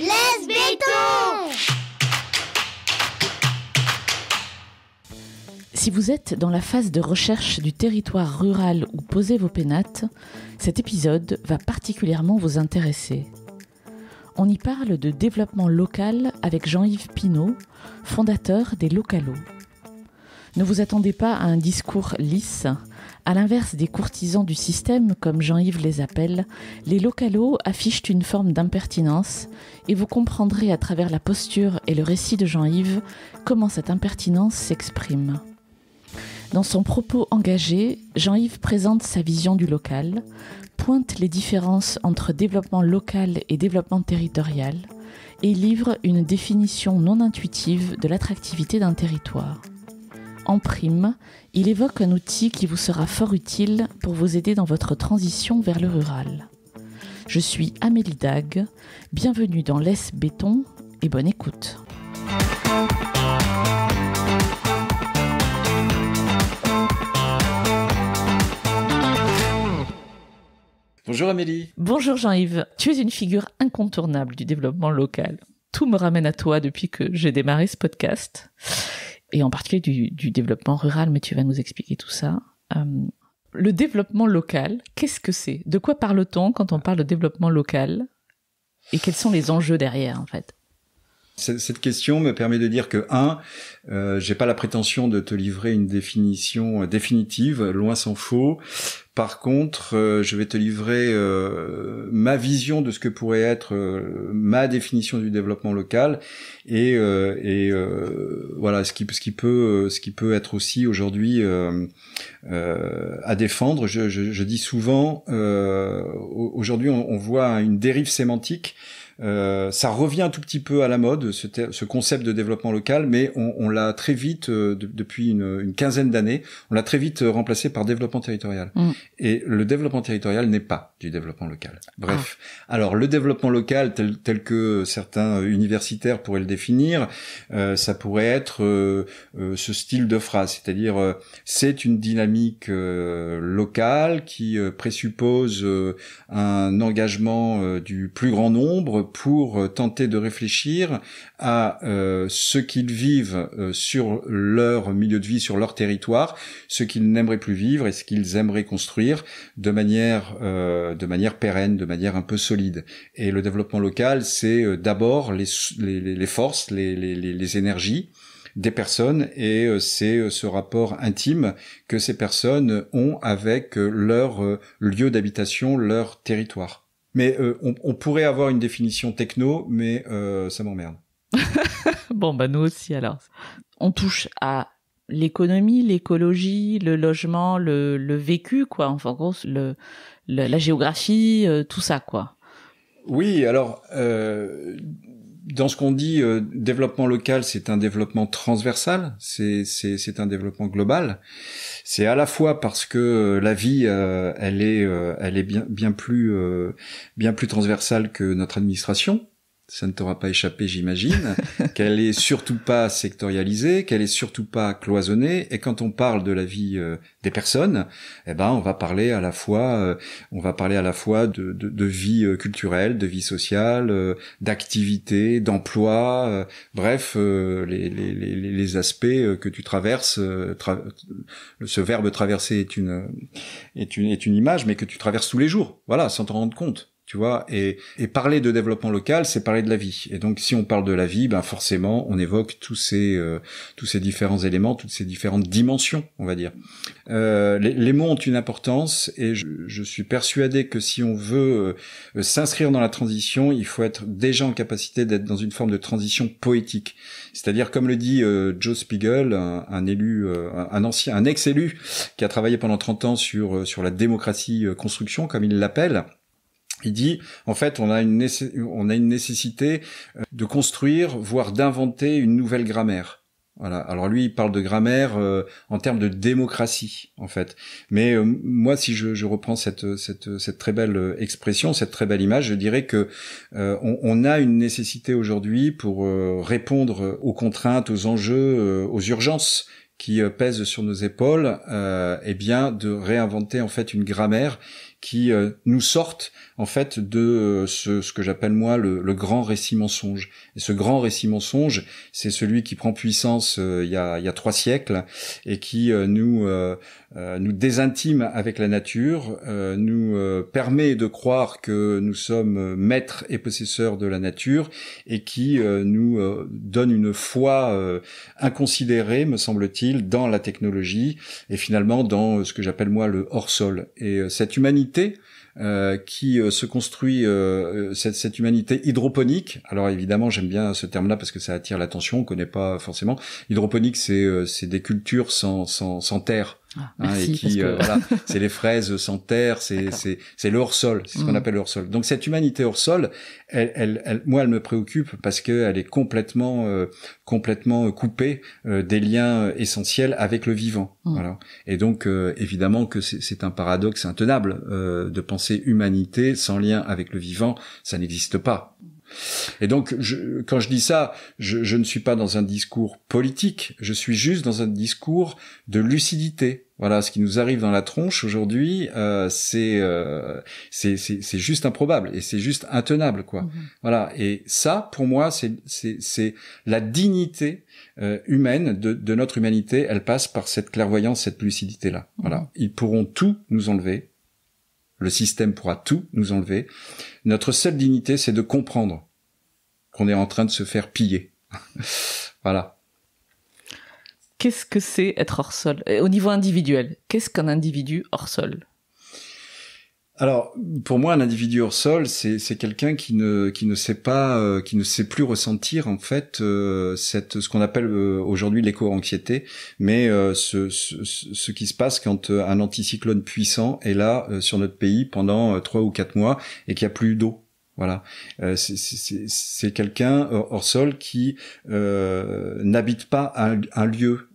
Laisse béton! Si vous êtes dans la phase de recherche du territoire rural où posez vos pénates, cet épisode va particulièrement vous intéresser. On y parle de développement local avec Jean-Yves Pinault, fondateur des Localos. Ne vous attendez pas à un discours lisse. À l'inverse des courtisans du système, comme Jean-Yves les appelle, les Localos affichent une forme d'impertinence et vous comprendrez à travers la posture et le récit de Jean-Yves comment cette impertinence s'exprime. Dans son propos engagé, Jean-Yves présente sa vision du local, pointe les différences entre développement local et développement territorial et livre une définition non intuitive de l'attractivité d'un territoire. En prime, il évoque un outil qui vous sera fort utile pour vous aider dans votre transition vers le rural. Je suis Amélie Dague, bienvenue dans Laisse béton et bonne écoute. Bonjour Amélie. Bonjour Jean-Yves, tu es une figure incontournable du développement local. Tout me ramène à toi depuis que j'ai démarré ce podcast, et en particulier du développement rural, mais tu vas nous expliquer tout ça. Le développement local, qu'est-ce que c'est ? De quoi parle-t-on quand on parle de développement local ? Et quels sont les enjeux derrière, en fait ? Cette question me permet de dire que, j'ai pas la prétention de te livrer une définition définitive, loin s'en faut. Par contre, je vais te livrer ma vision de ce que pourrait être ma définition du développement local et voilà ce qui peut être aussi aujourd'hui à défendre. Je dis souvent, aujourd'hui on voit une dérive sémantique. Ça revient un tout petit peu à la mode, ce concept de développement local, mais on l'a très vite, depuis une quinzaine d'années, on l'a très vite remplacé par développement territorial. Et le développement territorial n'est pas du développement local. Bref. Alors, le développement local, tel que certains universitaires pourraient le définir, ça pourrait être ce style de phrase, c'est-à-dire c'est une dynamique locale qui présuppose un engagement du plus grand nombre pour tenter de réfléchir à ce qu'ils vivent sur leur milieu de vie, sur leur territoire, ce qu'ils n'aimeraient plus vivre et ce qu'ils aimeraient construire de manière pérenne, de manière un peu solide. Et le développement local, c'est d'abord les forces, les énergies des personnes, et c'est ce rapport intime que ces personnes ont avec leur lieu d'habitation, leur territoire. Mais on pourrait avoir une définition techno, mais ça m'emmerde. Bon, nous aussi alors. On touche à l'économie, l'écologie, le logement, le vécu, quoi. Enfin, en gros, la géographie, tout ça, quoi. Oui, alors, dans ce qu'on dit, développement local, c'est un développement transversal, c'est un développement global. C'est à la fois parce que la vie, elle est bien plus transversale que notre administration. Ça ne t'aura pas échappé, j'imagine, qu'elle est surtout pas sectorialisée, qu'elle est surtout pas cloisonnée. Et quand on parle de la vie des personnes, on va parler à la fois de vie culturelle, de vie sociale, d'activité, d'emploi, bref, les aspects que tu traverses. Ce verbe traverser est une image, mais que tu traverses tous les jours, voilà, sans t'en rendre compte. Tu vois, et parler de développement local, c'est parler de la vie. Et donc, si on parle de la vie, forcément, on évoque tous ces différents éléments, toutes ces différentes dimensions, on va dire. Les mots ont une importance, et je suis persuadé que si on veut s'inscrire dans la transition, il faut être déjà en capacité d'être dans une forme de transition poétique. C'est-à-dire, comme le dit Joe Spiegel, un ex-élu qui a travaillé pendant 30 ans sur la démocratie construction, comme il l'appelle. Il dit, en fait, on a une nécessité de construire, voire d'inventer une nouvelle grammaire. Voilà. Alors lui, il parle de grammaire en termes de démocratie, en fait. Mais moi, si je reprends cette très belle expression, cette très belle image, je dirais que on a une nécessité aujourd'hui pour répondre aux contraintes, aux enjeux, aux urgences qui pèsent sur nos épaules, de réinventer en fait une grammaire qui nous sortent en fait de ce que j'appelle moi le grand récit mensonge. Et ce grand récit mensonge, c'est celui qui prend puissance il y a 3 siècles et qui nous désintime avec la nature, nous permet de croire que nous sommes maîtres et possesseurs de la nature et qui nous donne une foi inconsidérée, me semble-t-il, dans la technologie et finalement dans ce que j'appelle moi le hors-sol. Et cette humanité qui se construit, cette humanité hydroponique. Alors évidemment, j'aime bien ce terme-là parce que ça attire l'attention. On connaît pas forcément. Hydroponique, c'est des cultures sans terre. Merci, et qui voilà, c'est les fraises sans terre, c'est le hors-sol, c'est ce qu'on appelle le hors-sol. Donc cette humanité hors-sol, elle moi elle me préoccupe parce que elle est complètement coupée des liens essentiels avec le vivant. Voilà. Et donc évidemment que c'est un paradoxe intenable de penser humanité sans lien avec le vivant, ça n'existe pas. Et donc, quand je dis ça, je ne suis pas dans un discours politique, je suis juste dans un discours de lucidité. Voilà, ce qui nous arrive dans la tronche aujourd'hui, c'est juste improbable et c'est juste intenable, quoi. Voilà. Et ça, pour moi, c'est la dignité humaine de notre humanité. Elle passe par cette clairvoyance, cette lucidité-là. Voilà. Ils pourront tout nous enlever. Le système pourra tout nous enlever. Notre seule dignité, c'est de comprendre qu'on est en train de se faire piller. Voilà. Qu'est-ce que c'est être hors sol ? Au niveau individuel, qu'est-ce qu'un individu hors sol ? Alors, pour moi, un individu hors sol, c'est quelqu'un qui ne sait pas, qui ne sait plus ressentir en fait ce qu'on appelle aujourd'hui l'éco-anxiété, mais ce qui se passe quand un anticyclone puissant est là sur notre pays pendant 3 ou 4 mois et qu'il n'y a plus d'eau. Voilà, c'est quelqu'un hors sol qui n'habite pas un lieu,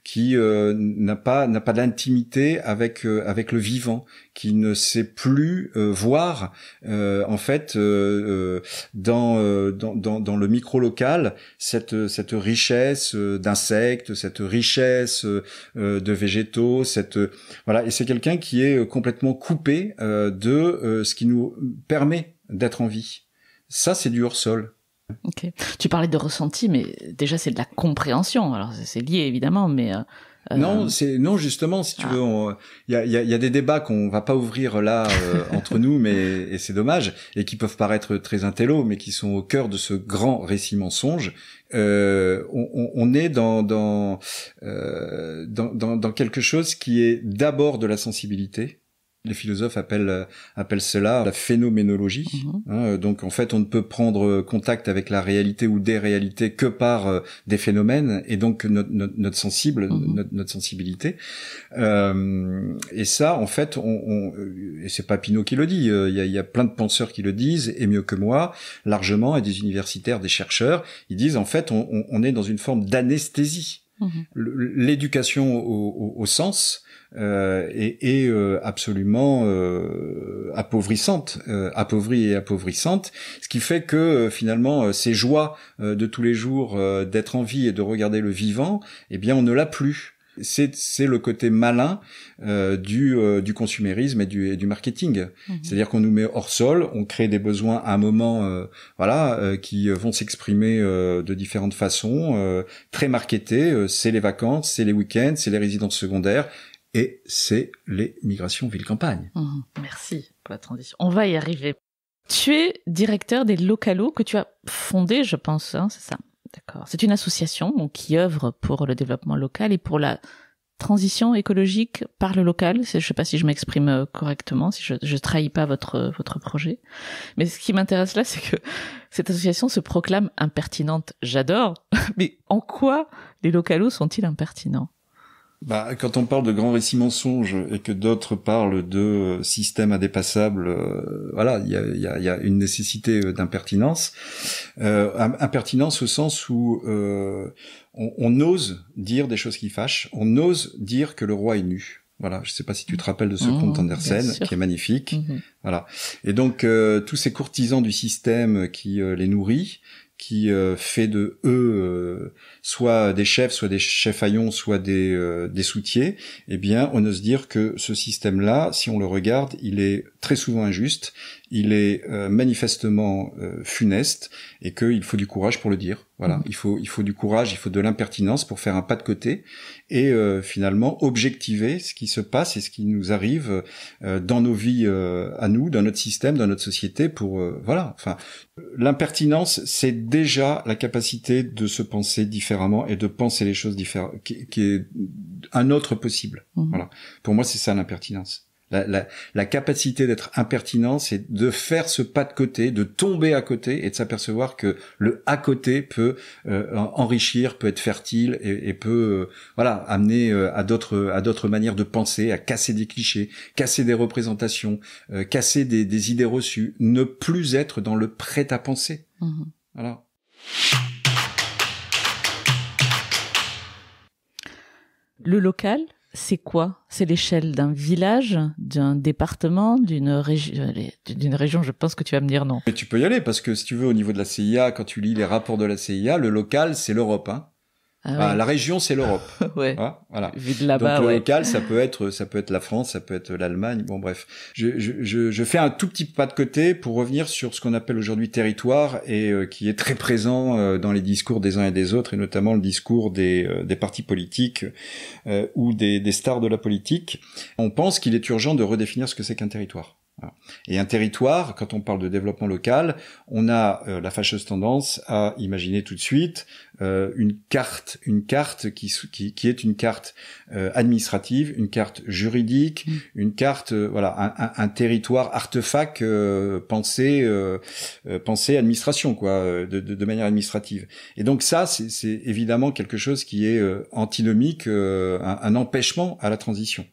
qui n'a pas d'intimité avec le vivant, qui ne sait plus voir en fait dans le micro local cette richesse d'insectes, cette richesse de végétaux, voilà, et c'est quelqu'un qui est complètement coupé de ce qui nous permet d'être en vie. Ça, c'est du hors-sol. Ok. Tu parlais de ressenti, mais déjà c'est de la compréhension. Alors c'est lié évidemment, mais non, justement, si tu veux, il y a des débats qu'on va pas ouvrir là entre nous, et c'est dommage, et qui peuvent paraître très intello, mais qui sont au cœur de ce grand récit mensonge. On est dans quelque chose qui est d'abord de la sensibilité. Les philosophes appellent cela la phénoménologie. Donc en fait, on ne peut prendre contact avec la réalité ou des réalités que par des phénomènes, et donc notre sensibilité. Et ça, en fait, et c'est pas Pinault qui le dit. Il y a plein de penseurs qui le disent, et mieux que moi, largement, et des universitaires, des chercheurs, ils disent en fait, on est dans une forme d'anesthésie. L'éducation au sens est absolument appauvrissante, appauvrie et appauvrissante, ce qui fait que finalement ces joies de tous les jours d'être en vie et de regarder le vivant, eh bien on ne l'a plus. C'est le côté malin du consumérisme et du marketing. C'est-à-dire qu'on nous met hors sol, on crée des besoins à un moment qui vont s'exprimer de différentes façons, très marketés. C'est les vacances, c'est les week-ends, c'est les résidences secondaires et c'est les migrations ville-campagne. Merci pour la transition. On va y arriver. Tu es directeur des Localos que tu as fondé, je pense, hein, c'est ça? D'accord. C'est une association donc, qui œuvre pour le développement local et pour la transition écologique par le local. Je ne sais pas si je m'exprime correctement, si je trahis pas votre projet. Mais ce qui m'intéresse là, c'est que cette association se proclame impertinente. J'adore. Mais en quoi les Localos sont-ils impertinents ? Quand on parle de grands récits mensonges et que d'autres parlent de systèmes indépassables, voilà, il y a une nécessité d'impertinence. Impertinence au sens où on ose dire des choses qui fâchent, on ose dire que le roi est nu. Voilà, je sais pas si tu te rappelles de ce conte d'Andersen, qui est magnifique. Voilà. Et donc tous ces courtisans du système qui les nourrit, qui fait de eux soit des chefs haillons, soit des soutiers, eh bien, on ose dire que ce système-là, si on le regarde, il est très souvent injuste, il est manifestement funeste, et qu'il faut du courage pour le dire. Voilà, il faut du courage, il faut de l'impertinence pour faire un pas de côté et finalement objectiver ce qui se passe et ce qui nous arrive dans nos vies à nous, dans notre système, dans notre société. Pour voilà, enfin, l'impertinence, c'est déjà la capacité de se penser différemment et de penser les choses différemment, qui est un autre possible. Voilà, pour moi, c'est ça l'impertinence. La capacité d'être impertinent, c'est de faire ce pas de côté, de tomber à côté et de s'apercevoir que le à côté peut enrichir, peut être fertile et peut voilà amener à d'autres manières de penser, à casser des clichés, casser des représentations, casser des idées reçues, ne plus être dans le prêt à penser. Voilà. Le local, c'est quoi? C'est l'échelle d'un village, d'un département, d'une région? Je pense que tu vas me dire non. Mais tu peux y aller, parce que si tu veux, au niveau de la CIA, quand tu lis les rapports de la CIA, le local, c'est l'Europe, hein. Ah, la région, c'est l'Europe. Ouais. Voilà. Vu de là-bas, donc le local, ça peut être la France, ça peut être l'Allemagne. Bon, bref. Je fais un tout petit pas de côté pour revenir sur ce qu'on appelle aujourd'hui territoire et qui est très présent dans les discours des uns et des autres, et notamment le discours des partis politiques ou des stars de la politique. On pense qu'il est urgent de redéfinir ce que c'est qu'un territoire. Voilà. Et un territoire, quand on parle de développement local, on a la fâcheuse tendance à imaginer tout de suite une carte qui est une carte administrative, une carte juridique, une carte un territoire artefact pensé administration quoi, de manière administrative. Et donc ça c'est évidemment quelque chose qui est antinomique, un empêchement à la transition.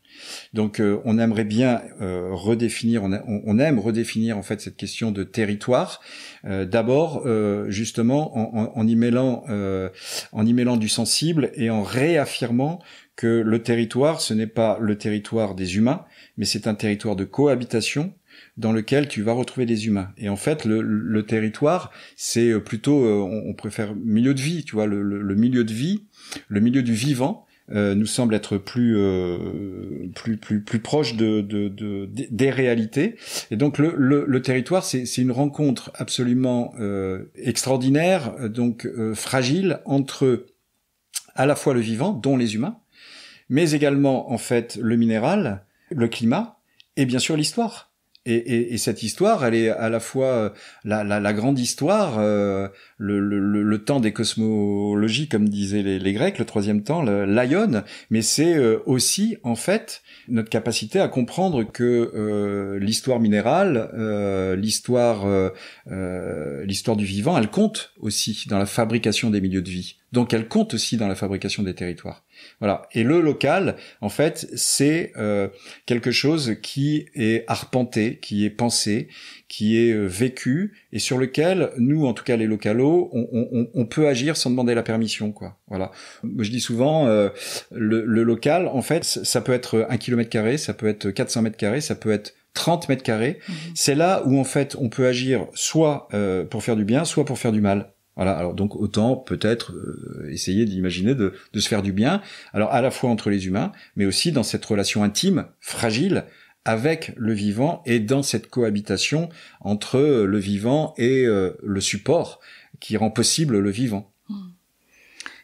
Donc on aimerait bien redéfinir, on aime redéfinir en fait cette question de territoire. D'abord justement en y mêlant du sensible et en réaffirmant que le territoire, ce n'est pas le territoire des humains, mais c'est un territoire de cohabitation dans lequel tu vas retrouver des humains. Et en fait, le territoire, c'est plutôt, on préfère milieu de vie, tu vois, le milieu de vie, le milieu du vivant, nous semble être plus proche des réalités. Et donc le territoire, c'est une rencontre absolument extraordinaire, donc fragile, entre à la fois le vivant, dont les humains, mais également en fait le minéral, le climat et bien sûr l'histoire. Et cette histoire, elle est à la fois la grande histoire, le temps des cosmologies, comme disaient les Grecs, le troisième temps, l'aion, mais c'est aussi en fait notre capacité à comprendre que l'histoire minérale, l'histoire du vivant, elle compte aussi dans la fabrication des milieux de vie. Donc elle compte aussi dans la fabrication des territoires. Voilà. Et le local, en fait, c'est quelque chose qui est arpenté, qui est pensé, qui est vécu, et sur lequel nous, en tout cas les localos, on peut agir sans demander la permission, quoi. Voilà. Je dis souvent, le local, en fait, ça peut être 1 km², ça peut être 400 m², ça peut être 30 m². C'est là où en fait on peut agir soit pour faire du bien, soit pour faire du mal. Voilà, alors donc autant peut-être essayer d'imaginer de se faire du bien, alors à la fois entre les humains, mais aussi dans cette relation intime, fragile, avec le vivant, et dans cette cohabitation entre le vivant et le support qui rend possible le vivant.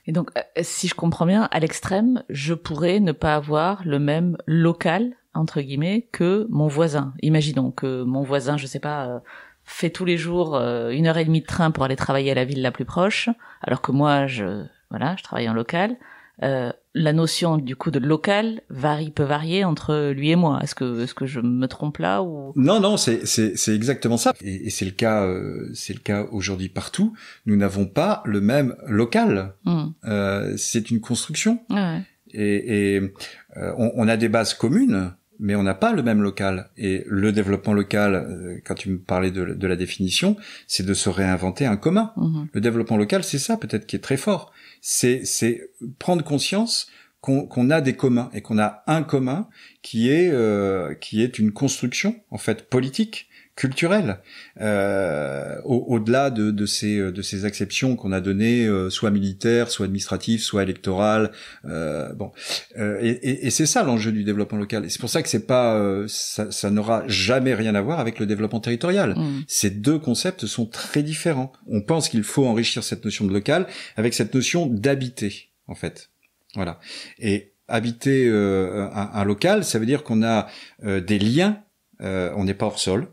Et donc, si je comprends bien, à l'extrême, je pourrais ne pas avoir le même local, entre guillemets, que mon voisin. Imaginons que mon voisin, je sais pas... fait tous les jours 1h30 de train pour aller travailler à la ville la plus proche, alors que moi, je travaille en local. La notion du coup de local peut varier entre lui et moi. Est-ce que je me trompe là ou Non, c'est exactement ça. Et c'est le cas aujourd'hui partout. Nous n'avons pas le même local. C'est une construction. Ouais. Et on a des bases communes, mais on n'a pas le même local. Et le développement local, quand tu me parlais de la définition, c'est de se réinventer un commun. Le développement local, c'est ça peut-être qui est très fort. C'est prendre conscience qu'on a des communs et qu'on a un commun qui est une construction en fait politique, culturelle, au-delà de ces acceptions qu'on a données, soit militaires, soit administratives, soit électorales. Et c'est ça l'enjeu du développement local. Et c'est pour ça que c'est pas ça n'aura jamais rien à voir avec le développement territorial. Ces deux concepts sont très différents. On pense qu'il faut enrichir cette notion de local avec cette notion d'habiter, en fait. Voilà. Et habiter un local, ça veut dire qu'on a des liens, on n'est pas hors sol,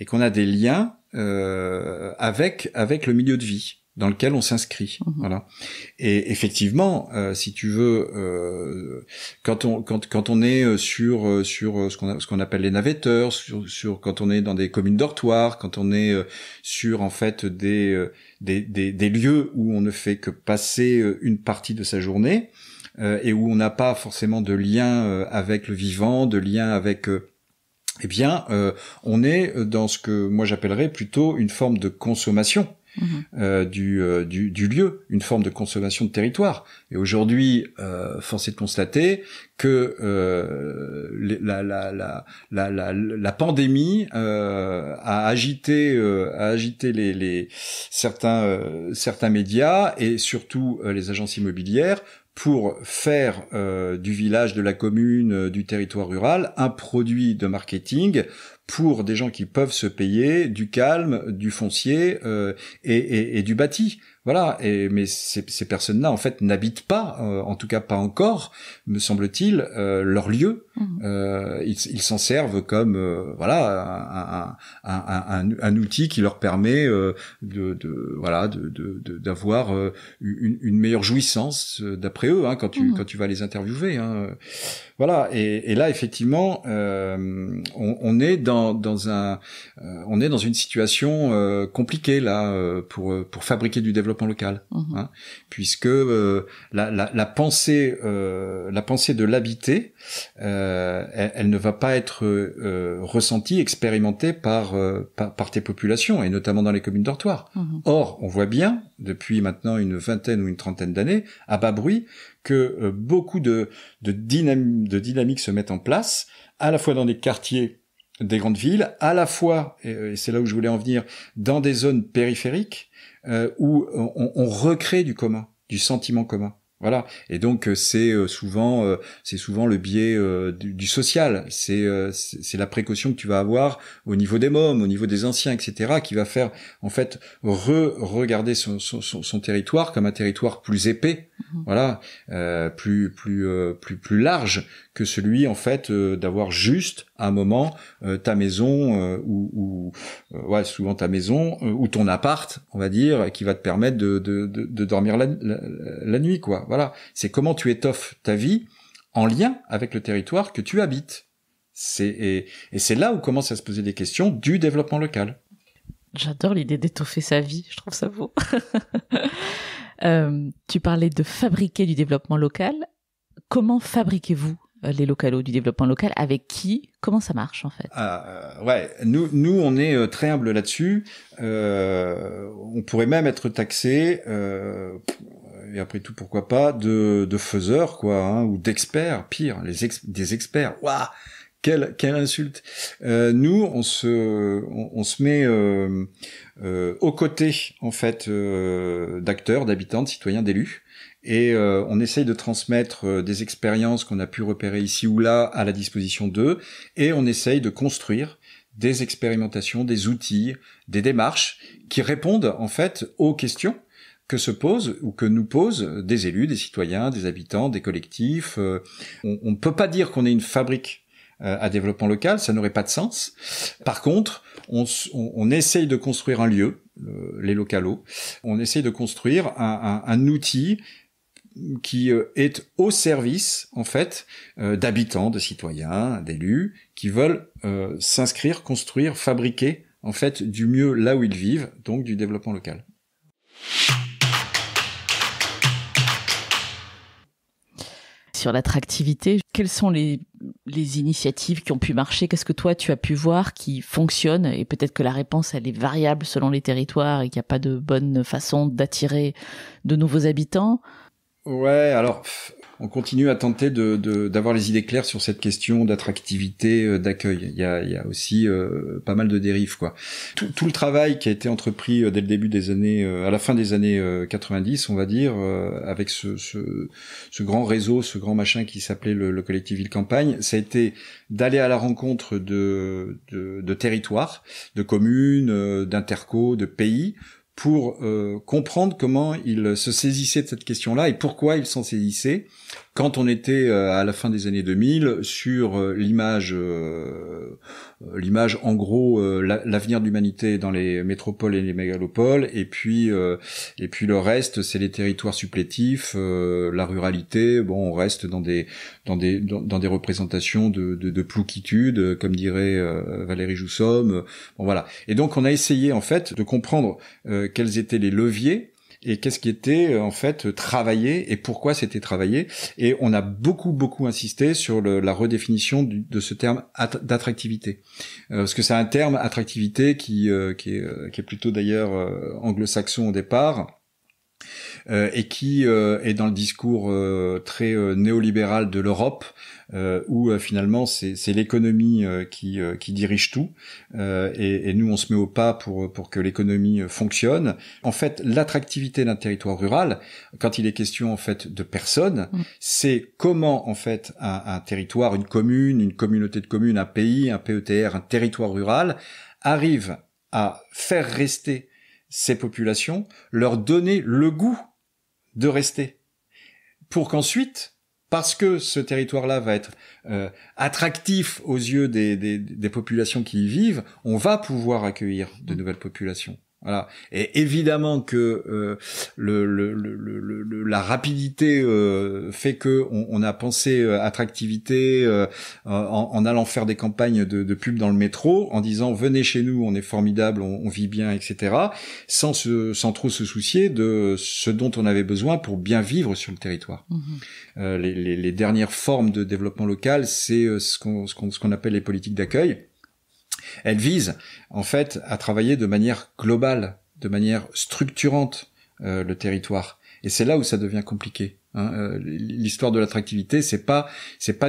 et qu'on a des liens avec le milieu de vie dans lequel on s'inscrit. Voilà. Et effectivement, si tu veux, quand on est sur ce qu'on appelle les navetteurs, sur quand on est dans des communes dortoirs, quand on est sur en fait des lieux où on ne fait que passer une partie de sa journée et où on n'a pas forcément de lien avec le vivant, de lien avec on est dans ce que moi j'appellerais plutôt une forme de consommation du lieu, une forme de consommation de territoire. Et aujourd'hui, force est de constater que la pandémie a agité les certains médias et surtout les agences immobilières pour faire du village, de la commune, du territoire rural, un produit de marketing pour des gens qui peuvent se payer du calme, du foncier et du bâti. Voilà. Mais ces personnes-là, en fait, n'habitent pas, en tout cas pas encore, me semble-t-il, leur lieu. Ils s'en servent comme un outil qui leur permet d'avoir une meilleure jouissance d'après eux, quand tu vas les interviewer. Voilà. Et là, effectivement, on est dans une situation compliquée là pour fabriquer du développement local, puisque la pensée de l'habiter, elle ne va pas être ressentie, expérimentée par tes populations et notamment dans les communes dortoirs. Or, on voit bien depuis maintenant une vingtaine ou une trentaine d'années à bas bruit que beaucoup de dynamiques se mettent en place, à la fois dans des quartiers des grandes villes, à la fois, et c'est là où je voulais en venir, dans des zones périphériques où on recrée du commun, du sentiment commun. Voilà. Et donc c'est souvent le biais du social. C'est la précaution que tu vas avoir au niveau des mômes, au niveau des anciens, etc., qui va faire en fait regarder son territoire comme un territoire plus épais. Voilà, plus large que celui en fait d'avoir juste à un moment ta maison souvent ta maison ou ton appart, on va dire, qui va te permettre de dormir la nuit, quoi. Voilà, c'est comment tu étoffes ta vie en lien avec le territoire que tu habites. Et c'est là où commencent à se poser des questions du développement local. J'adore l'idée d'étoffer sa vie, je trouve ça beau. Tu parlais de fabriquer du développement local. Comment fabriquez-vous les localos du développement local? Avec qui? Comment ça marche en fait? Nous on est très humble là-dessus. On pourrait même être taxé, et après tout pourquoi pas, de faiseurs quoi, ou d'experts. Pire, des experts. Waouh, quelle insulte. Nous on se met aux côtés en fait d'acteurs, d'habitants, de citoyens, d'élus. Et on essaye de transmettre des expériences qu'on a pu repérer ici ou là à la disposition d'eux, et on essaye de construire des expérimentations, des outils, des démarches qui répondent en fait aux questions que se posent ou que nous posent des élus, des citoyens, des habitants, des collectifs. On ne peut pas dire qu'on est une fabrique à développement local, ça n'aurait pas de sens. Par contre, on essaye de construire un lieu, les localos, on essaye de construire un outil qui est au service en fait d'habitants, de citoyens, d'élus qui veulent s'inscrire, construire, fabriquer en fait du mieux là où ils vivent, donc du développement local. Sur l'attractivité, quelles sont les initiatives qui ont pu marcher? Qu'est-ce que toi tu as pu voir qui fonctionne? Et peut-être que la réponse elle est variable selon les territoires et qu'il n'y a pas de bonne façon d'attirer de nouveaux habitants. Ouais, alors on continue à tenter d'avoir les idées claires sur cette question d'attractivité, d'accueil. Il y a aussi pas mal de dérives, quoi. Tout le travail qui a été entrepris dès le début des années, à la fin des années 90, on va dire, avec ce grand réseau, ce grand machin qui s'appelait le collectif Ville Campagne, ça a été d'aller à la rencontre de territoires, de communes, d'intercos, de pays, pour comprendre comment ils se saisissaient de cette question-là et pourquoi ils s'en saisissaient quand on était à la fin des années 2000 sur l'image en gros l'avenir de l'humanité dans les métropoles et les mégalopoles et puis le reste c'est les territoires supplétifs, la ruralité, bon on reste dans des représentations de plouquitude comme dirait Valérie Joussomme, bon voilà. Et donc on a essayé en fait de comprendre quels étaient les leviers et qu'est-ce qui était en fait travaillé et pourquoi c'était travaillé, et on a beaucoup insisté sur la redéfinition de ce terme d'attractivité, parce que c'est un terme attractivité qui est plutôt d'ailleurs anglo-saxon au départ, et qui est dans le discours très néolibéral de l'Europe, où finalement c'est l'économie qui dirige tout, et nous on se met au pas pour que l'économie fonctionne. En fait, l'attractivité d'un territoire rural, quand il est question en fait de personnes, c'est comment en fait un territoire, une commune, une communauté de communes, un pays, un PETR, un territoire rural arrive à faire rester ces populations, leur donner le goût de rester, pour qu'ensuite, parce que ce territoire-là va être attractif aux yeux des populations qui y vivent, on va pouvoir accueillir de nouvelles populations. Voilà. Et évidemment que la rapidité fait que on a pensé attractivité en allant faire des campagnes de pub dans le métro, en disant venez chez nous, on est formidable, on vit bien, etc. Sans trop se soucier de ce dont on avait besoin pour bien vivre sur le territoire. Les dernières formes de développement local, c'est ce qu'on appelle les politiques d'accueil. Elle vise, en fait, à travailler de manière globale, de manière structurante, le territoire. Et c'est là où ça devient compliqué. L'histoire de l'attractivité, c'est pas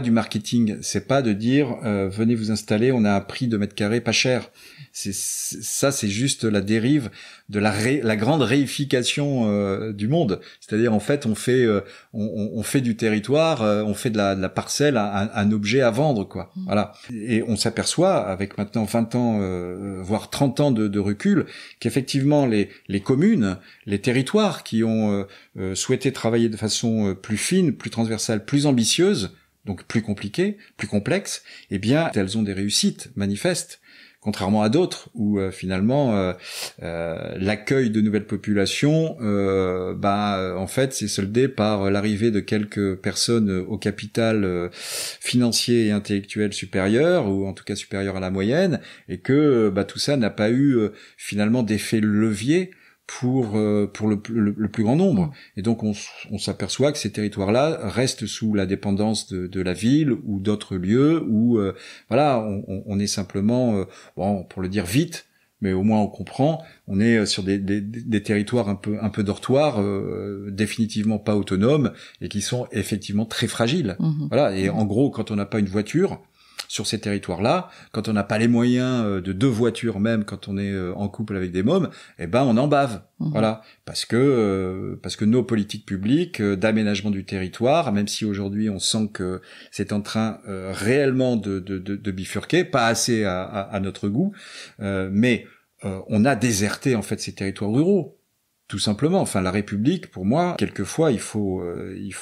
du marketing, c'est pas de dire venez vous installer, on a un prix de mètre carré pas cher. C'est juste la dérive de la grande réification du monde. C'est-à-dire en fait on fait du territoire, on fait de la parcelle un objet à vendre, quoi. Voilà. Et on s'aperçoit avec maintenant 20 ans voire 30 ans de recul qu'effectivement les communes, les territoires qui ont souhaité travailler de façon plus fine, plus transversale, plus ambitieuse, donc plus compliquée, plus complexe, eh bien elles ont des réussites manifestes. Contrairement à d'autres où finalement l'accueil de nouvelles populations, en fait, c'est soldé par l'arrivée de quelques personnes au capital financier et intellectuel supérieur, ou en tout cas supérieur à la moyenne, et que tout ça n'a pas eu finalement d'effet levier pour le plus grand nombre. Et donc on s'aperçoit que ces territoires-là restent sous la dépendance de la ville ou d'autres lieux où on est simplement pour le dire vite, mais au moins on comprend, on est sur des territoires un peu dortoirs, définitivement pas autonomes et qui sont effectivement très fragiles. Voilà, et en gros quand on n'a pas une voiture sur ces territoires-là, quand on n'a pas les moyens de 2 voitures, même quand on est en couple avec des mômes, on en bave. Voilà, parce que nos politiques publiques d'aménagement du territoire, même si aujourd'hui on sent que c'est en train réellement de bifurquer, pas assez à notre goût, mais on a déserté en fait ces territoires ruraux. Tout simplement. Enfin, la République, pour moi, quelquefois, il faut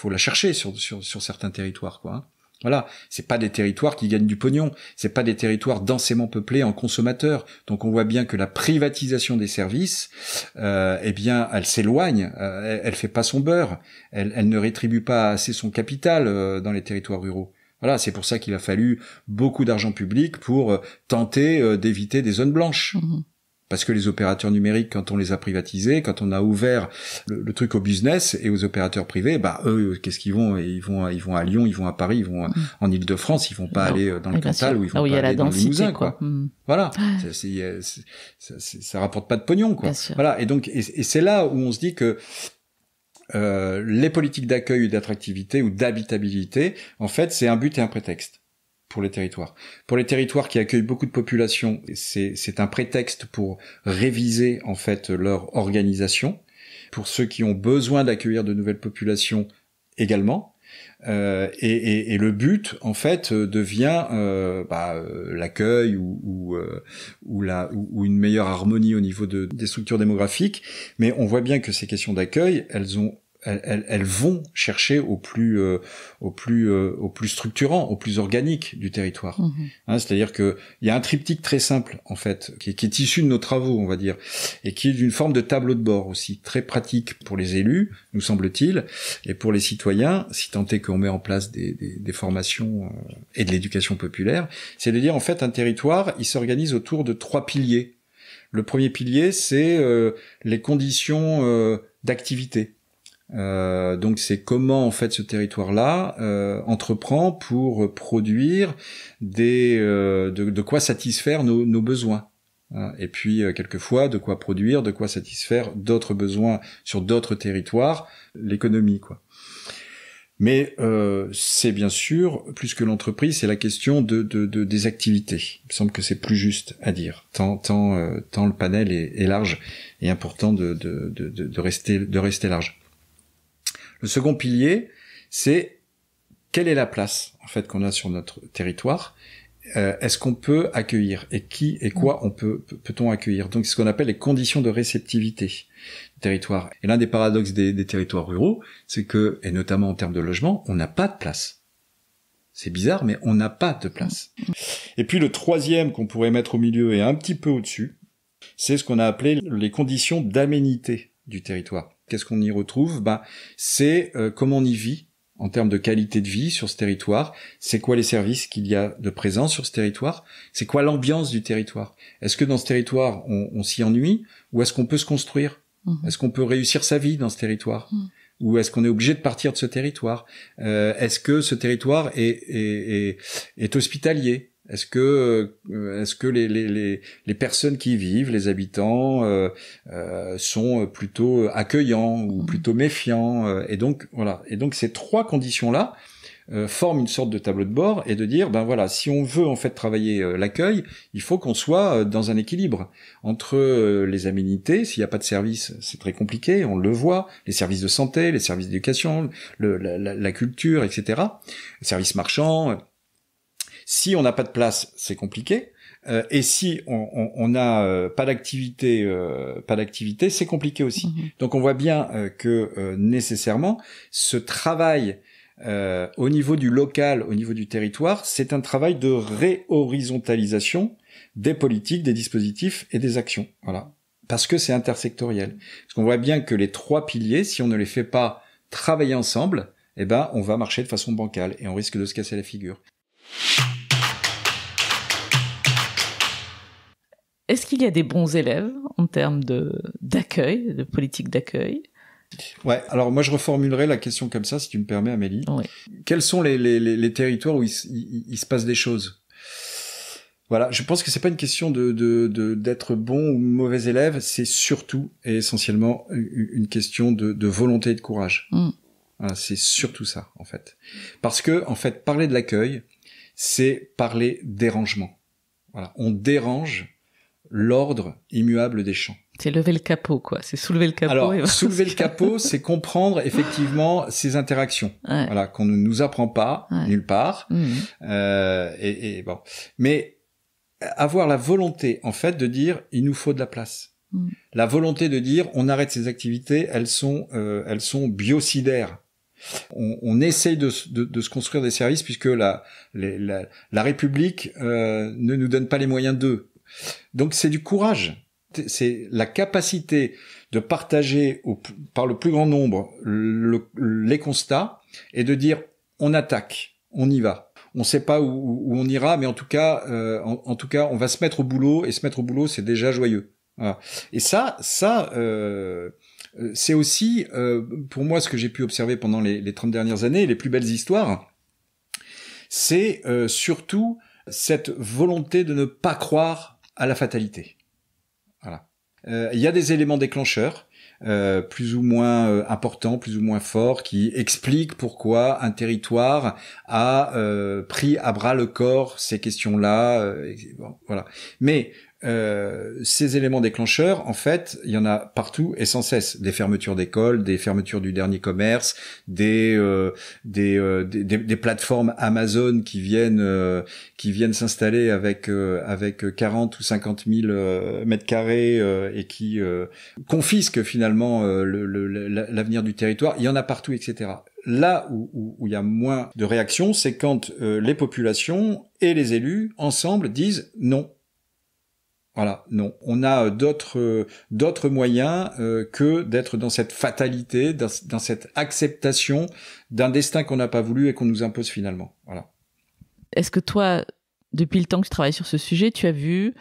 la chercher sur certains territoires, quoi. Voilà, c'est pas des territoires qui gagnent du pognon, c'est pas des territoires densément peuplés en consommateurs. Donc on voit bien que la privatisation des services, elle s'éloigne, elle fait pas son beurre, elle ne rétribue pas assez son capital dans les territoires ruraux. Voilà, c'est pour ça qu'il a fallu beaucoup d'argent public pour tenter d'éviter des zones blanches. Parce que les opérateurs numériques, quand on les a privatisés, quand on a ouvert le truc au business et aux opérateurs privés, eux, qu'est-ce qu'ils vont ? Ils vont à Lyon, ils vont à Paris, ils vont en Île-de-France, ils vont pas aller dans le Cantal ou ils vont pas aller dans le Limousin, quoi. Voilà, ça rapporte pas de pognon, quoi. Voilà, et donc et c'est là où on se dit que les politiques d'accueil ou d'attractivité ou d'habitabilité, en fait, c'est un but et un prétexte pour les territoires. Pour les territoires qui accueillent beaucoup de populations, c'est un prétexte pour réviser, en fait, leur organisation. Pour ceux qui ont besoin d'accueillir de nouvelles populations également. Et le but, en fait, devient l'accueil ou une meilleure harmonie au niveau des structures démographiques. Mais on voit bien que ces questions d'accueil, elles vont chercher au plus structurant, au plus organique du territoire. C'est-à-dire que il y a un triptyque très simple en fait, qui est issu de nos travaux, on va dire, et qui est d'une forme de tableau de bord aussi, très pratique pour les élus, nous semble-t-il, et pour les citoyens, si tant est qu'on met en place des formations et de l'éducation populaire. C'est de dire en fait un territoire, il s'organise autour de 3 piliers. Le premier pilier, c'est les conditions d'activité. Donc c'est comment en fait ce territoire-là entreprend pour produire de quoi satisfaire nos besoins. Et puis quelquefois de quoi produire, de quoi satisfaire d'autres besoins sur d'autres territoires, l'économie quoi. Mais c'est bien sûr plus que l'entreprise, c'est la question des activités. Il me semble que c'est plus juste à dire. Tant le panel est large et important de rester large. Le second pilier, c'est quelle est la place en fait qu'on a sur notre territoire. Est-ce qu'on peut accueillir et qui et quoi peut-on accueillir? Donc c'est ce qu'on appelle les conditions de réceptivité du territoire. Et l'un des paradoxes des territoires ruraux, c'est que, et notamment en termes de logement, on n'a pas de place. C'est bizarre, mais on n'a pas de place. Et puis le troisième qu'on pourrait mettre au milieu et un petit peu au-dessus, c'est ce qu'on a appelé les conditions d'aménité du territoire. Qu'est-ce qu'on y retrouve? C'est comment on y vit en termes de qualité de vie sur ce territoire. C'est quoi les services qu'il y a de présents sur ce territoire? C'est quoi l'ambiance du territoire? Est-ce que dans ce territoire, on s'y ennuie? Ou est-ce qu'on peut se construire? Est-ce qu'on peut réussir sa vie dans ce territoire? Ou est-ce qu'on est obligé de partir de ce territoire? Est-ce que ce territoire est hospitalier? Est-ce que les personnes qui y vivent, les habitants, sont plutôt accueillants ou plutôt méfiants? Et donc voilà. Et donc ces 3 conditions-là forment une sorte de tableau de bord et de dire si on veut en fait travailler l'accueil, il faut qu'on soit dans un équilibre entre les aménités. S'il n'y a pas de service, c'est très compliqué, on le voit, les services de santé, les services d'éducation, la culture, etc. Les services marchands. Si on n'a pas de place, c'est compliqué. Et si on n'a pas d'activité, c'est compliqué aussi. Donc on voit bien que nécessairement ce travail au niveau du local, au niveau du territoire, c'est un travail de réhorizontalisation des politiques, des dispositifs et des actions. Voilà, parce que c'est intersectoriel. Parce qu'on voit bien que les 3 piliers, si on ne les fait pas travailler ensemble, on va marcher de façon bancale et on risque de se casser la figure. Est-ce qu'il y a des bons élèves en termes d'accueil, de politique d'accueil? Ouais, alors moi je reformulerai la question comme ça, si tu me permets Amélie. Oui. Quels sont les territoires où il se passe des choses? Voilà, je pense que c'est pas une question d'être bon ou mauvais élève, c'est surtout et essentiellement une question de volonté et de courage. Voilà, c'est surtout ça en fait. Parce que en fait, parler de l'accueil, c'est parler dérangement. Voilà, on dérange l'ordre immuable des champs. C'est lever le capot, quoi. C'est soulever le capot. Alors, soulever le capot, c'est comprendre effectivement ces interactions, voilà, qu'on ne nous apprend pas nulle part. Et bon, mais avoir la volonté, en fait, de dire il nous faut de la place. La volonté de dire on arrête ces activités, elles sont biocidaires. On essaye de se construire des services puisque la République ne nous donne pas les moyens d'eux. Donc c'est du courage, c'est la capacité de partager par le plus grand nombre les constats et de dire on attaque, on y va. On sait pas où on ira, mais en tout cas on va se mettre au boulot et se mettre au boulot c'est déjà joyeux. Voilà. Et ça c'est aussi pour moi ce que j'ai pu observer pendant les 30 dernières années, les plus belles histoires, c'est surtout cette volonté de ne pas croire à la fatalité. Voilà. Il y a des éléments déclencheurs plus ou moins importants, plus ou moins forts, qui expliquent pourquoi un territoire a pris à bras le corps ces questions-là. Bon, voilà. Mais ces éléments déclencheurs, en fait, il y en a partout et sans cesse. Des fermetures d'écoles, des fermetures du dernier commerce, des plateformes Amazon qui viennent s'installer avec 40 ou 50 000 mètres carrés et qui confisquent finalement l'avenir du territoire. Il y en a partout, etc. Là où il y a moins de réactions, c'est quand les populations et les élus ensemble disent non. Voilà, non. On a d'autres moyens que d'être dans cette fatalité, dans cette acceptation d'un destin qu'on n'a pas voulu et qu'on nous impose finalement. Voilà. Est-ce que toi, depuis le temps que tu travailles sur ce sujet, tu as vu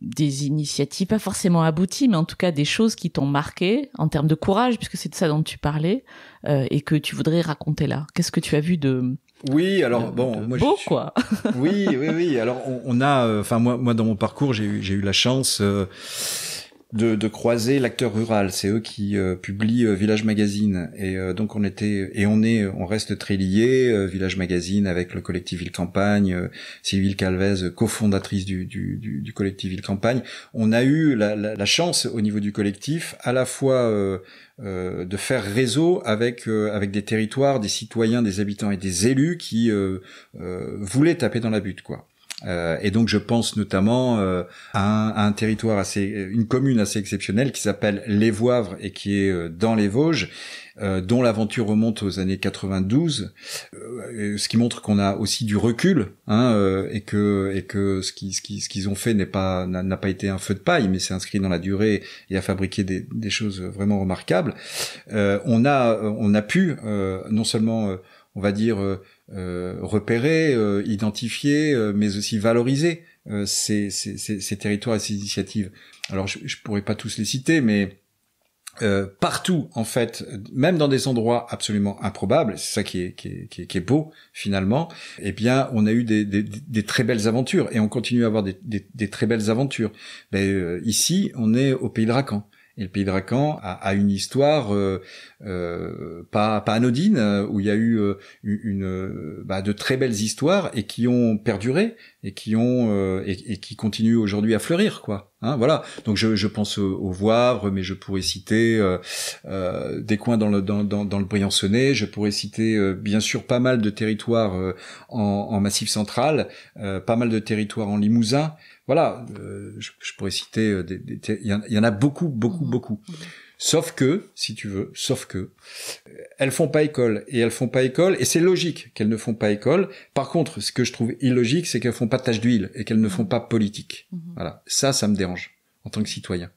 des initiatives, pas forcément abouties, mais en tout cas des choses qui t'ont marqué en termes de courage, puisque c'est de ça dont tu parlais, et que tu voudrais raconter là? Qu'est-ce que tu as vu de... Oui, alors moi beau, quoi. Oui. Alors on a, enfin moi dans mon parcours j'ai eu la chance de croiser l'Acteur Rural. C'est eux qui publient Village Magazine et donc on reste très liés. Village Magazine avec le collectif Ville Campagne, Sylvie Calvez, cofondatrice du collectif Ville Campagne. On a eu la chance au niveau du collectif à la fois de faire réseau avec des territoires, des citoyens, des habitants et des élus qui voulaient taper dans la butte, quoi. Et donc je pense notamment à un territoire une commune assez exceptionnelle qui s'appelle Les Voivres et qui est dans les Vosges, dont l'aventure remonte aux années 92, ce qui montre qu'on a aussi du recul, et que ce qu'ils ont fait n'a pas été un feu de paille, mais c'est inscrit dans la durée et a fabriqué des choses vraiment remarquables. On a pu non seulement on va dire repérer, identifier, mais aussi valoriser ces territoires et ces initiatives. Alors je pourrais pas tous les citer, mais partout en fait, même dans des endroits absolument improbables, c'est ça qui est beau finalement. Eh bien, on a eu des très belles aventures et on continue à avoir des très belles aventures. Ici, on est au Pays de Racan. Et le Pays de Racan a une histoire pas anodine, où il y a eu de très belles histoires et qui ont perduré et qui continuent aujourd'hui à fleurir, quoi. Voilà. Donc je pense au Voivre, mais je pourrais citer des coins dans le Briançonnais. Je pourrais citer bien sûr pas mal de territoires en Massif Central, pas mal de territoires en Limousin. Voilà, je pourrais citer il y en a beaucoup. Sauf que, si tu veux, elles font pas école, et c'est logique qu'elles ne font pas école. Par contre, ce que je trouve illogique, c'est qu'elles font pas tache d'huile et qu'elles ne font pas politique. Voilà, ça me dérange en tant que citoyen.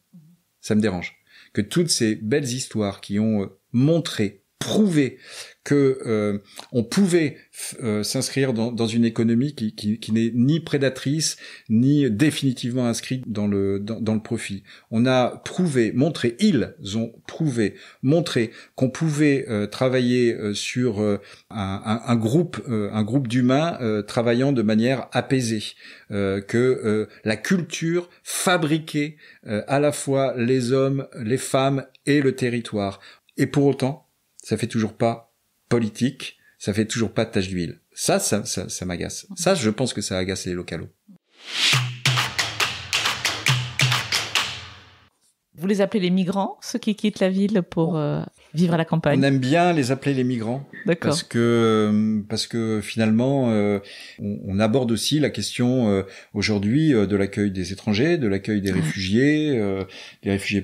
Ça me dérange que toutes ces belles histoires qui ont montré, prouvé que on pouvait s'inscrire dans une économie qui n'est ni prédatrice ni définitivement inscrite dans le profit. On a montré qu'on pouvait travailler sur un groupe d'humains travaillant de manière apaisée, que la culture fabriquait à la fois les hommes, les femmes et le territoire. Et pour autant, ça fait toujours pas politique, ça fait toujours pas de tache d'huile. Ça m'agace. Ça, je pense que ça agace les localos. Vous les appelez les migrants, ceux qui quittent la ville pour vivre à la campagne? On aime bien les appeler les migrants. D'accord. Parce que finalement, on aborde aussi la question aujourd'hui de l'accueil des étrangers, de l'accueil des réfugiés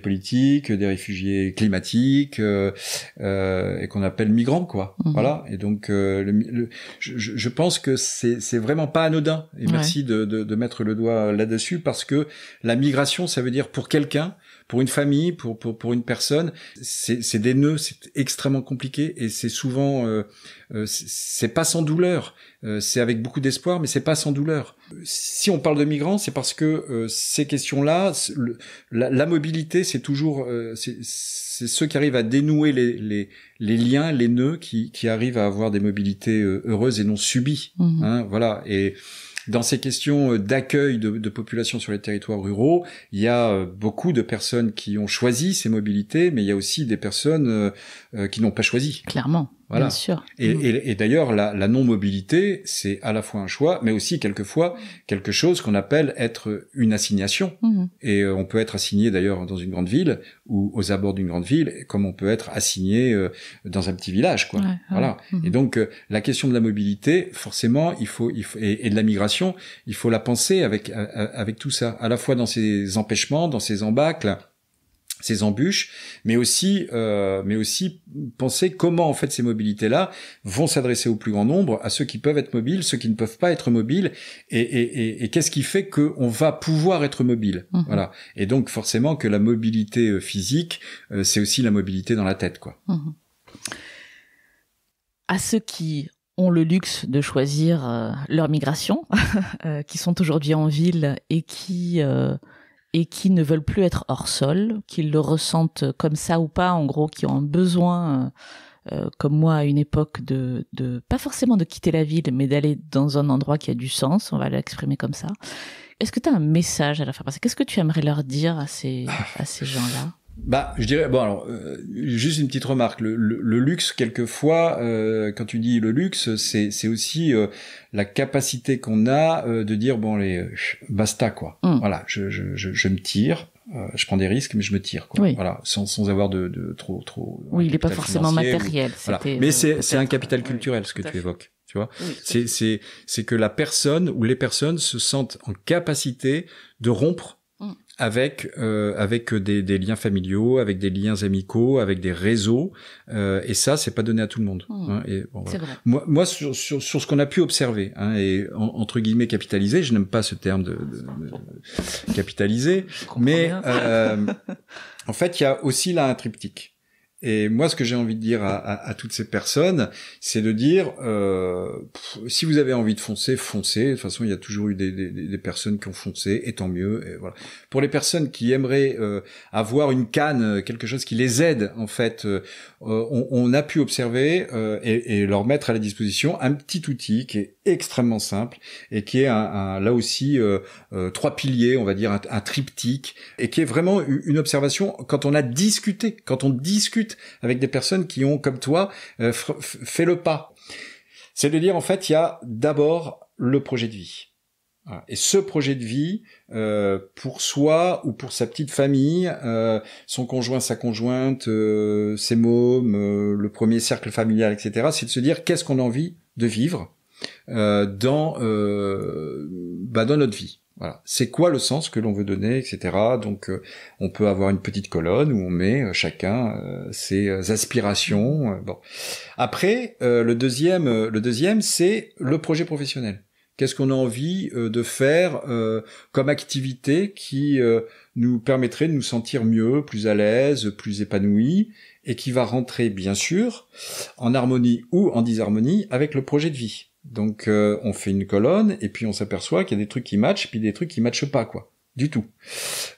politiques, des réfugiés climatiques, et qu'on appelle migrants, quoi. Voilà. Et donc, je pense que c'est vraiment pas anodin. Et merci de mettre le doigt là-dessus, parce que la migration, ça veut dire pour quelqu'un, pour une famille, pour une personne, c'est des nœuds, c'est extrêmement compliqué, et c'est souvent c'est pas sans douleur, c'est avec beaucoup d'espoir, mais c'est pas sans douleur. Si on parle de migrants, c'est parce que ces questions-là, la mobilité, c'est toujours c'est ceux qui arrivent à dénouer les liens, les nœuds, qui arrivent à avoir des mobilités heureuses et non subies. Voilà. dans ces questions d'accueil de population sur les territoires ruraux, il y a beaucoup de personnes qui ont choisi ces mobilités, mais il y a aussi des personnes qui n'ont pas choisi. Clairement. Voilà. Bien sûr. Et d'ailleurs, la non-mobilité, c'est à la fois un choix, mais aussi quelquefois quelque chose qu'on appelle être une assignation. Et on peut être assigné d'ailleurs dans une grande ville ou aux abords d'une grande ville, comme on peut être assigné dans un petit village, quoi. Voilà. Et donc la question de la mobilité, forcément, il faut et de la migration, il faut la penser avec tout ça, à la fois dans ces empêchements, dans ces embâcles, ces embûches, mais aussi penser comment en fait ces mobilités-là vont s'adresser au plus grand nombre, à ceux qui peuvent être mobiles, ceux qui ne peuvent pas être mobiles, et qu'est-ce qui fait qu'on va pouvoir être mobile. Voilà. Et donc forcément que la mobilité physique, c'est aussi la mobilité dans la tête, quoi. À ceux qui ont le luxe de choisir leur migration, qui sont aujourd'hui en ville et qui ne veulent plus être hors sol, qu'ils le ressentent comme ça ou pas, en gros, qui ont un besoin, comme moi à une époque, de pas forcément de quitter la ville, mais d'aller dans un endroit qui a du sens, on va l'exprimer comme ça. Est-ce que tu as un message à leur faire passer ? Qu'est-ce que tu aimerais leur dire à ces gens-là ? Je dirais, juste une petite remarque. Le luxe, quelquefois, quand tu dis le luxe, c'est aussi la capacité qu'on a de dire basta, quoi. Voilà, je me tire, je prends des risques, mais je me tire, quoi. Voilà, sans avoir de trop. Oui, il n'est pas forcément matériel. Voilà. Mais c'est un capital culturel, ce que tu évoques. Tu vois, c'est que la personne ou les personnes se sentent en capacité de rompre avec des liens familiaux, avec des liens amicaux, avec des réseaux, et ça c'est pas donné à tout le monde. Et c'est vrai. Moi sur ce qu'on a pu observer, et entre guillemets capitaliser, je n'aime pas ce terme de capitaliser, mais en fait il y a aussi là un triptyque. Et moi, ce que j'ai envie de dire à toutes ces personnes, c'est de dire, si vous avez envie de foncer, foncez. De toute façon, il y a toujours eu des personnes qui ont foncé, et tant mieux. Et voilà. Pour les personnes qui aimeraient avoir une canne, quelque chose qui les aide, en fait, on a pu observer et leur mettre à la disposition un petit outil qui est extrêmement simple et qui est là aussi 3 piliers, on va dire un triptyque, et qui est vraiment une observation quand on discute avec des personnes qui ont, comme toi, fait le pas. C'est de dire, en fait, il y a d'abord le projet de vie. Voilà. Et ce projet de vie, pour soi ou pour sa petite famille, son conjoint, sa conjointe, ses mômes, le premier cercle familial, etc., c'est de se dire qu'est-ce qu'on a envie de vivre dans notre vie. Voilà, c'est quoi le sens que l'on veut donner, etc. Donc, on peut avoir une petite colonne où on met chacun ses aspirations. Bon, après, le deuxième, c'est le projet professionnel. Qu'est-ce qu'on a envie de faire comme activité qui nous permettrait de nous sentir mieux, plus à l'aise, plus épanouis, et qui va rentrer, bien sûr, en harmonie ou en disharmonie avec le projet de vie. Donc on fait une colonne et puis on s'aperçoit qu'il y a des trucs qui matchent puis des trucs qui matchent pas, quoi, du tout.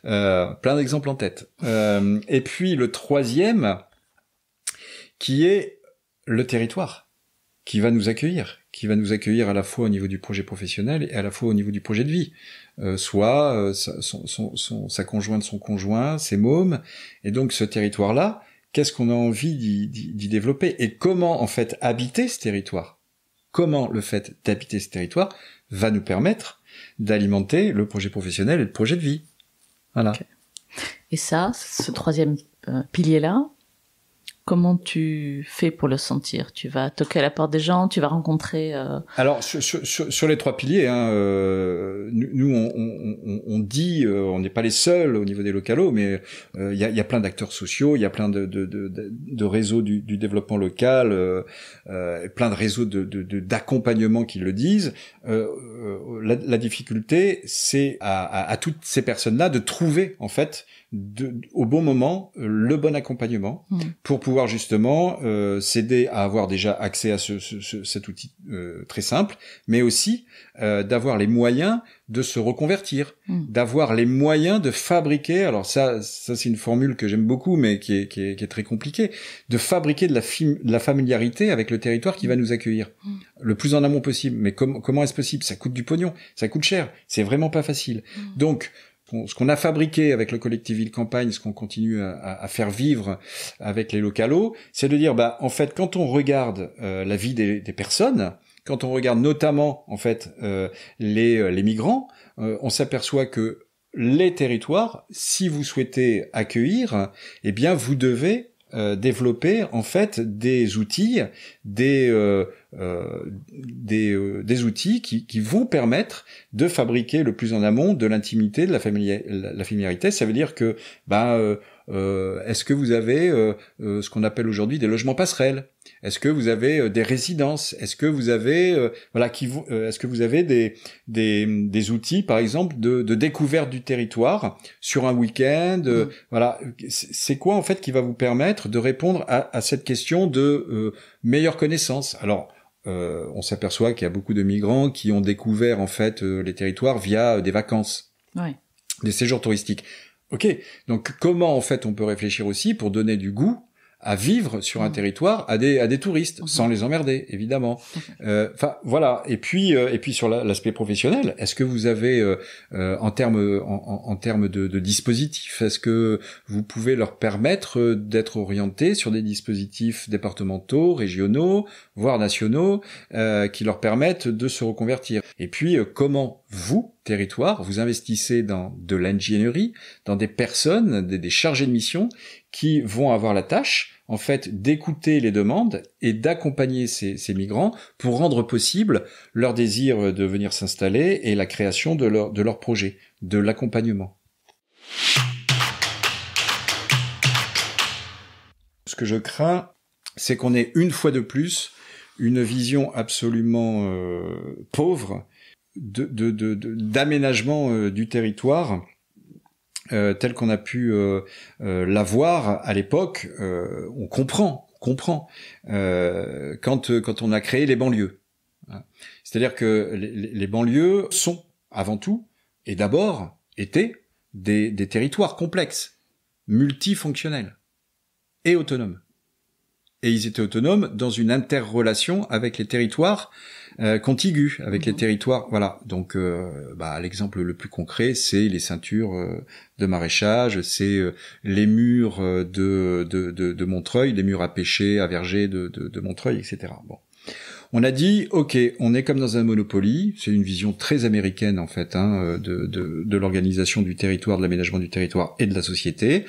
Plein d'exemples en tête. Et puis le troisième, qui est le territoire, qui va nous accueillir à la fois au niveau du projet professionnel et à la fois au niveau du projet de vie. Soit sa conjointe, son conjoint, ses mômes, et donc ce territoire-là, qu'est-ce qu'on a envie d'y développer et comment en fait habiter ce territoire. Comment le fait d'habiter ce territoire va nous permettre d'alimenter le projet professionnel et le projet de vie. Voilà. Okay. Et ça, ce troisième pilier-là, comment tu fais pour le sentir ? Tu vas toquer à la porte des gens, tu vas rencontrer... Alors, sur les 3 piliers, nous, on dit, on n'est pas les seuls au niveau des localos, mais il y a plein d'acteurs sociaux, il y a plein de réseaux du développement local, plein de réseaux d'accompagnement qui le disent. La difficulté, c'est à toutes ces personnes-là de trouver, en fait, au bon moment, le bon accompagnement pour pouvoir justement s'aider à avoir déjà accès à cet outil très simple, mais aussi d'avoir les moyens de se reconvertir, d'avoir les moyens de fabriquer. Alors ça c'est une formule que j'aime beaucoup, mais qui est très compliquée, de fabriquer de la familiarité avec le territoire qui va nous accueillir le plus en amont possible. Mais comment est-ce possible? Ça coûte du pognon, ça coûte cher, c'est vraiment pas facile. Donc ce qu'on a fabriqué avec le collectif Ville Campagne, ce qu'on continue à faire vivre avec les localos, c'est de dire, en fait, quand on regarde la vie des personnes, quand on regarde notamment en fait les migrants, on s'aperçoit que les territoires, si vous souhaitez accueillir, eh bien vous devez développer en fait des outils, des outils qui vont permettre de fabriquer le plus en amont de l'intimité, de la familiarité. Ça veut dire que est-ce que vous avez ce qu'on appelle aujourd'hui des logements passerelles? Est-ce que vous avez des résidences? Est-ce que vous avez est-ce que vous avez des outils, par exemple, de découverte du territoire sur un week-end? Voilà, c'est quoi en fait qui va vous permettre de répondre à cette question de meilleure connaissance? Alors, on s'aperçoit qu'il y a beaucoup de migrants qui ont découvert en fait les territoires via des vacances, des séjours touristiques. Ok, donc comment en fait on peut réfléchir aussi pour donner du goût à vivre sur un territoire à des touristes, sans les emmerder, évidemment. Enfin, voilà. Et puis sur l'aspect professionnel, est-ce que vous avez, en termes de dispositifs, est-ce que vous pouvez leur permettre d'être orientés sur des dispositifs départementaux, régionaux, voire nationaux, qui leur permettent de se reconvertir? Et puis, comment vous, territoire, vous investissez dans de l'ingénierie, dans des personnes, des chargés de mission qui vont avoir la tâche, en fait, d'écouter les demandes et d'accompagner ces migrants pour rendre possible leur désir de venir s'installer et la création de leur projet, de l'accompagnement. Ce que je crains, c'est qu'on ait une fois de plus une vision absolument pauvre d'aménagement du territoire tel qu'on a pu l'avoir à l'époque. On comprend quand on a créé les banlieues. C'est-à-dire que les banlieues sont avant tout et d'abord étaient des territoires complexes, multifonctionnels et autonomes. Et ils étaient autonomes dans une interrelation avec les territoires contigus, avec les territoires, voilà. Donc, l'exemple le plus concret, c'est les ceintures de maraîchage, c'est les murs de Montreuil, les murs à pêcher, à verger de Montreuil, etc. Bon. On a dit, ok, on est comme dans un Monopoly, c'est une vision très américaine en fait, de l'organisation du territoire, de l'aménagement du territoire et de la société,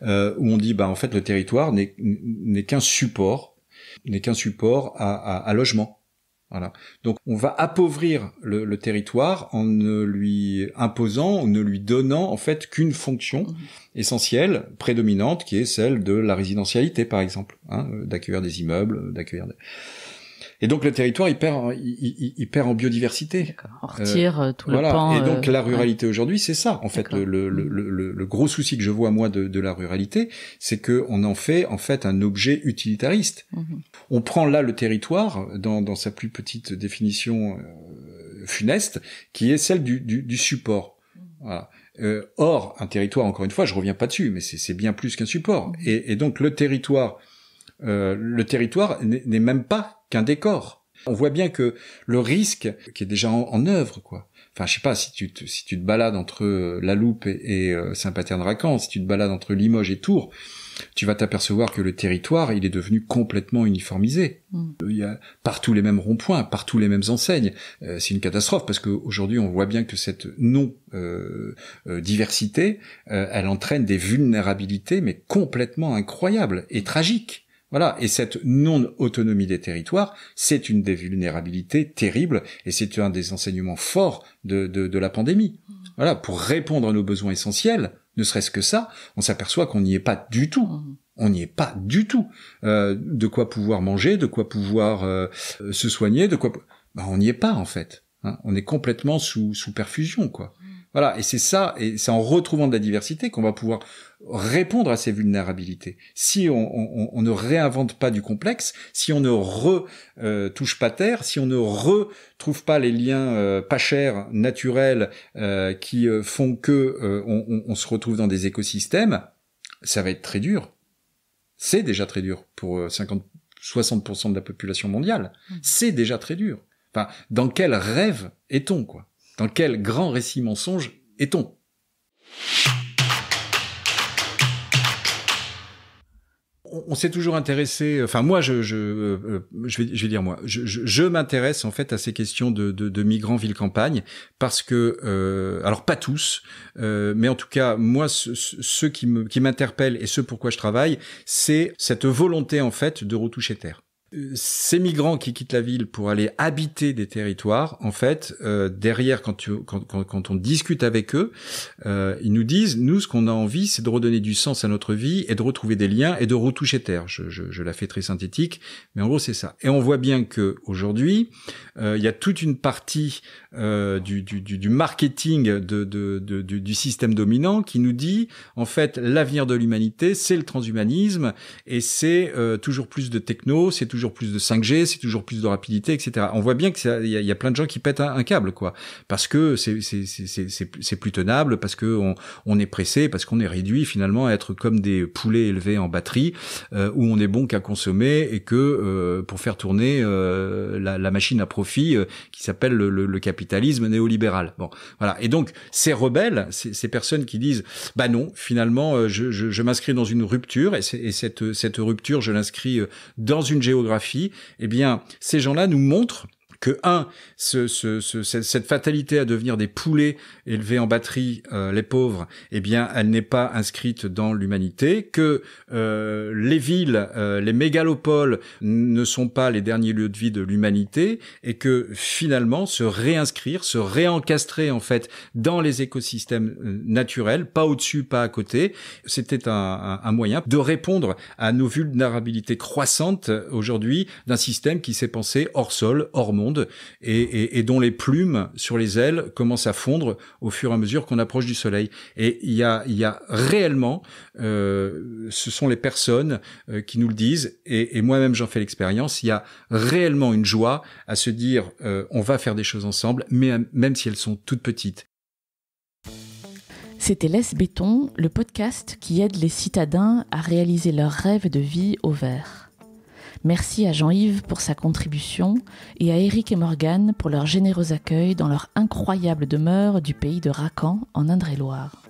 où on dit, en fait, le territoire n'est qu'un support à logement. Voilà. Donc, on va appauvrir le territoire en ne lui imposant, en ne lui donnant en fait qu'une fonction essentielle, prédominante, qui est celle de la résidentialité, par exemple, d'accueillir des immeubles, Et donc le territoire il perd en biodiversité. D'accord. On retire tout le pan. Et donc la ruralité aujourd'hui, c'est ça. En fait, le gros souci que je vois moi de la ruralité, c'est que on en fait en fait un objet utilitariste. On prend là le territoire dans sa plus petite définition funeste, qui est celle du support. Voilà. Or, un territoire, encore une fois, je reviens pas dessus, mais c'est bien plus qu'un support. Et donc le territoire n'est même pas qu'un décor. On voit bien que le risque qui est déjà en œuvre, quoi. Enfin, je sais pas, si tu te balades entre La Loupe et Saint-Paterne-Racan, si tu te balades entre Limoges et Tours, tu vas t'apercevoir que le territoire, il est devenu complètement uniformisé. Il y a partout les mêmes ronds-points, partout les mêmes enseignes. C'est une catastrophe parce qu'aujourd'hui, on voit bien que cette diversité, elle entraîne des vulnérabilités, mais complètement incroyables et tragiques. Voilà, et cette non-autonomie des territoires, c'est une des vulnérabilités terribles, et c'est un des enseignements forts de la pandémie. Voilà, pour répondre à nos besoins essentiels, ne serait-ce que ça, on s'aperçoit qu'on n'y est pas du tout. On n'y est pas du tout. De quoi pouvoir manger, de quoi pouvoir se soigner, on n'y est pas en fait. On est complètement sous perfusion, quoi. Voilà, et c'est ça, et c'est en retrouvant de la diversité qu'on va pouvoir répondre à ces vulnérabilités. Si on ne réinvente pas du complexe, si on ne touche pas terre, si on ne retrouve pas les liens pas chers, naturels, qui font que on se retrouve dans des écosystèmes, ça va être très dur. C'est déjà très dur pour 60% de la population mondiale. C'est déjà très dur. Enfin, dans quel rêve est-on, quoi ? Dans quel grand récit mensonge est-on ? On s'est toujours intéressé. Enfin, moi, je vais dire moi, je m'intéresse en fait à ces questions de migrants ville-campagne parce que, alors pas tous, mais en tout cas, moi, ceux qui m'interpellent et ceux pourquoi je travaille, c'est cette volonté en fait de retoucher terre. Ces migrants qui quittent la ville pour aller habiter des territoires, en fait, derrière, quand on discute avec eux, ils nous disent, nous, ce qu'on a envie, c'est de redonner du sens à notre vie et de retrouver des liens et de retoucher terre. Je la fais très synthétique, mais en gros, c'est ça. Et on voit bien que aujourd'hui, il y a toute une partie du marketing du système dominant qui nous dit, en fait, l'avenir de l'humanité, c'est le transhumanisme et c'est toujours plus de techno, c'est toujours plus de 5G, c'est toujours plus de rapidité, etc. On voit bien que y a plein de gens qui pètent un câble, quoi, parce que c'est plus tenable, parce que on est pressé, parce qu'on est réduit finalement à être comme des poulets élevés en batterie, où on est bon qu'à consommer et que pour faire tourner la machine à profit qui s'appelle le capitalisme néolibéral. Bon, voilà. Et donc ces rebelles, ces personnes qui disent bah non, finalement je m'inscris dans une rupture et cette rupture je l'inscris dans une géographie, eh bien, ces gens-là nous montrent que cette fatalité à devenir des poulets élevés en batterie, les pauvres, eh bien, elle n'est pas inscrite dans l'humanité, que les villes, les mégalopoles ne sont pas les derniers lieux de vie de l'humanité, et que finalement, se réinscrire, se réencastrer en fait dans les écosystèmes naturels, pas au-dessus, pas à côté, c'était un moyen de répondre à nos vulnérabilités croissantes aujourd'hui d'un système qui s'est pensé hors sol, hors monde, et dont les plumes sur les ailes commencent à fondre au fur et à mesure qu'on approche du soleil. Et il y a réellement, ce sont les personnes qui nous le disent, et moi-même j'en fais l'expérience, il y a réellement une joie à se dire on va faire des choses ensemble, mais même si elles sont toutes petites. C'était Laisse Béton, le podcast qui aide les citadins à réaliser leurs rêves de vie au vert. Merci à Jean-Yves pour sa contribution et à Eric et Morgane pour leur généreux accueil dans leur incroyable demeure du pays de Racan en Indre-et-Loire.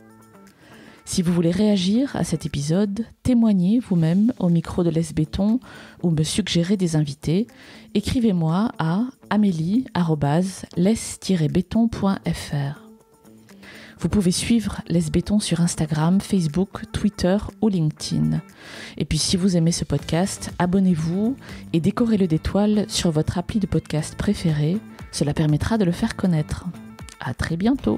Si vous voulez réagir à cet épisode, témoigner vous-même au micro de Laisse Béton ou me suggérer des invités, écrivez-moi à amélie@laisse-béton.fr. Vous pouvez suivre Laisse Béton sur Instagram, Facebook, Twitter ou LinkedIn. Et puis si vous aimez ce podcast, abonnez-vous et décorez-le d'étoiles sur votre appli de podcast préféré. Cela permettra de le faire connaître. À très bientôt.